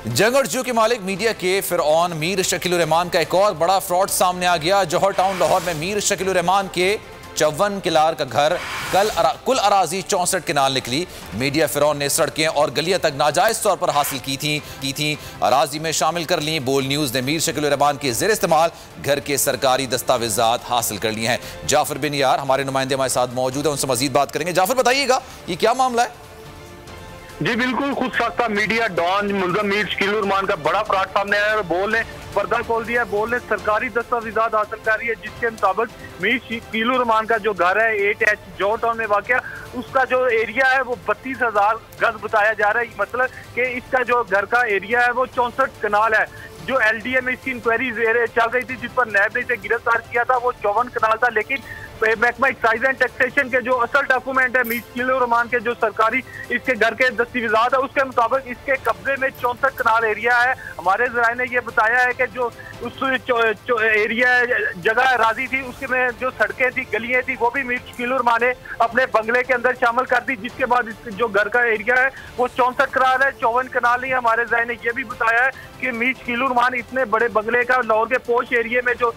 जंगड़जू के मालिक मीडिया के फिरौन मीर शकील रहमान का एक और बड़ा फ्रॉड सामने आ गया। जौहर टाउन लाहौर में मीर शकील रहमान के 54 किलार का घर कुल अराजी 64 किनाल निकली। मीडिया फिरौन ने सड़कें और गलियां तक नाजायज तौर पर हासिल की थी अराजी में शामिल कर ली। बोल न्यूज ने मीर शकील रहमान के जेर इस्तेमाल घर के सरकारी दस्तावेजात हासिल कर लिए हैं। जाफर बिन यार हमारे नुमाइंदे हमारे साथ मौजूद है, उनसे मजीद बात करेंगे। जाफर बताइएगा ये क्या मामला है? जी बिल्कुल, खुद साख्ता मीडिया डॉन मुल्ज़म मीर शकील रहमान का बड़ा फ्रॉड सामने आया है। बोल ने पर्दा खोल दिया। बोल ने सरकारी दस्तावेजात हासिल कर रही है जिसके मुताबिक मीर शकील रहमान का जो घर है 8H जौहर टाउन में वाक़या, उसका जो एरिया है वो 32,000 गज बताया जा रहा है। मतलब कि इसका जो घर का एरिया है वो 64 कनाल है। जो LDA में इसकी इंक्वायरी चल रही थी जिस पर नैब ने इसे गिरफ्तार किया था वो 54 कनाल था। लेकिन महकमा एक्साइज एंड टैक्सेशन के जो असल डॉक्यूमेंट है मीर शकील रहमान के जो सरकारी इसके घर के दस्तावेजात है उसके मुताबिक इसके कब्जे में 64 कनाल एरिया है। हमारे ज़राए ने ये बताया है कि जो उस एरिया जगह राजी थी उसके में जो सड़कें थी गलियां थी वो भी मीर शकील रहमान ने अपने बंगले के अंदर शामिल कर दी, जिसके बाद इसके जो घर का एरिया है वो 64 कनाल है, 54 कनाल नहीं है। हमारे ज़राए ने ये भी बताया है कि मीर शकील रहमान इतने बड़े बंगले का लाहौर के पोश एरिया में जो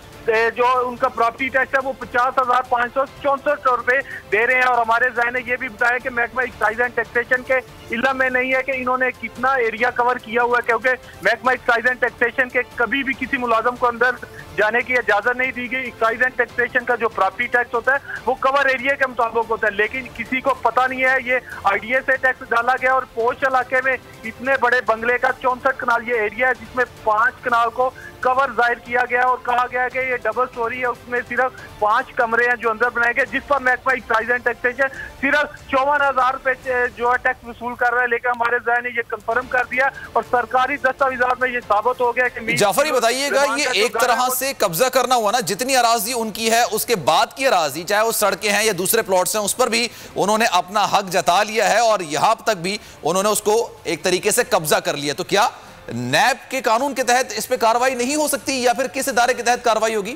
उनका प्रॉपर्टी टैक्स है वो 50,564 रुपए दे रहे हैं। और हमारे ज़राए ने ये भी बताया कि महकमा एक्साइज एंड टैक्सेशन के इल्म में नहीं है कि इन्होंने कितना एरिया कवर किया हुआ है, क्योंकि महकमा एक्साइज एंड टैक्सेशन के कभी भी किसी मुलाजम को अंदर जाने की इजाजत नहीं दी गई। एक्साइज एंड टैक्सेशन का जो प्रॉपर्टी टैक्स होता है वो कवर एरिया के मुताबिक होता है, लेकिन किसी को पता नहीं है ये IDA से टैक्स डाला गया। और पोश इलाके में इतने बड़े बंगले का 64 कनाल ये एरिया है जिसमें 5 कनाल को कवर जाहिर किया गया और कहा गया कि ये डबल स्टोरी है, उसमें सिर्फ 5 कमरे हैं जो अंदर बनाए गए, जिस पर महकमा एक्साइज एंड टैक्सेशन सिर्फ 54,000 रुपए जो है टैक्स वसूल कर रहा है। लेकिन हमारे ज़राए ने ये कंफर्म कर दिया और सरकारी दस्तावेजात में ये साबित हो गया कि जाफर बताइएगा ये एक तरह से कब्जा करना हुआ ना, जितनी अराजी उनकी है उसके बाद की अराजी चाहे वो सड़कें हैं या दूसरे प्लॉट्स हैं उस पर भी उन्होंने अपना हक जता लिया है और यहां तक भी उन्होंने उसको एक तरीके से कब्जा कर लिया। तो क्या नैब के कानून के तहत इस पे कार्रवाई नहीं हो सकती या फिर किस इदारे के तहत कार्रवाई होगी?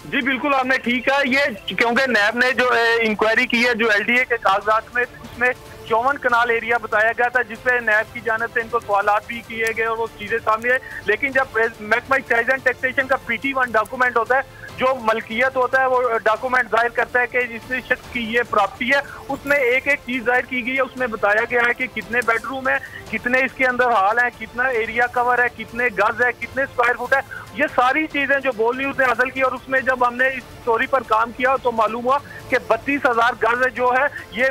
जी बिल्कुल, आपने ठीक है ये, क्योंकि नैब ने जो इंक्वायरी की है जो LDA के कागजात में उसमें 54 कनाल एरिया बताया गया था, जिसपे नैब की जानिब से इनको सवालात भी किए गए और वो चीजें सामने आई। लेकिन जब महकमा एक्साइज एंड टैक्सेशन का PT1 डॉक्यूमेंट होता है जो मलकियत होता है वो डॉक्यूमेंट जाहिर करता है कि जिस शख्स की ये प्रॉपर्टी है उसमें एक एक चीज जाहिर की गई है। उसमें बताया गया है कि कितने बेडरूम है, कितने इसके अंदर हॉल है, कितना एरिया कवर है, कितने गज है, कितने स्क्वायर फुट है, ये सारी चीजें जो बोल न्यूज ने हासिल की। और उसमें जब हमने इस स्टोरी पर काम किया तो मालूम हुआ कि 32,000 गज जो है ये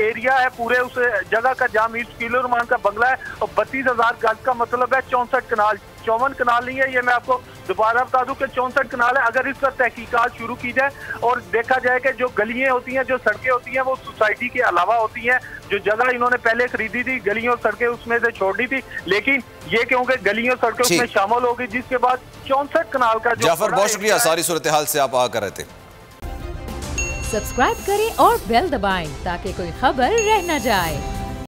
एरिया है पूरे उस जगह का जहाँ मीर शकील रहमान का बंगला है। और 32,000 गज का मतलब है 64 कनाल, 54 कनाल नहीं है। ये मैं आपको दोबारा बता दूं कि 64 कनाल है। अगर इस पर तहकीकात शुरू की जाए और देखा जाए कि जो गलियां होती हैं, जो सड़कें होती हैं वो सोसाइटी के अलावा होती हैं, जो जगह इन्होंने पहले खरीदी थी गलियों और सड़कें उसमें से छोड़ दी थी, लेकिन ये क्योंकि गलियों और सड़कें उसमें शामिल हो गई जिसके बाद 64 कनाल का जाफर बहुत शुक्रिया, सारी सूरत हाल से आप आकर रहे थे। सब्सक्राइब करें और बेल दबाएं ताकि कोई खबर रह न जाए।